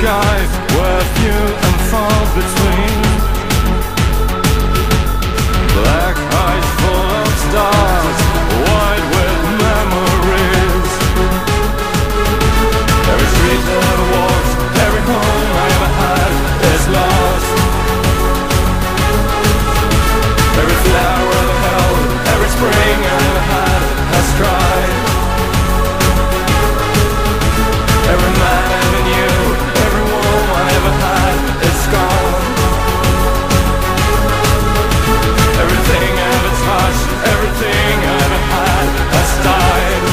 sky were few and far between. Black eyes full of stars, wide with memories. Every street that I walked, every home I ever had is lost. Every flower I held, every spring I ever had has cried. Every man I ever knew, every woman I ever had is gone. Everything I ever touched, everything I ever had has died.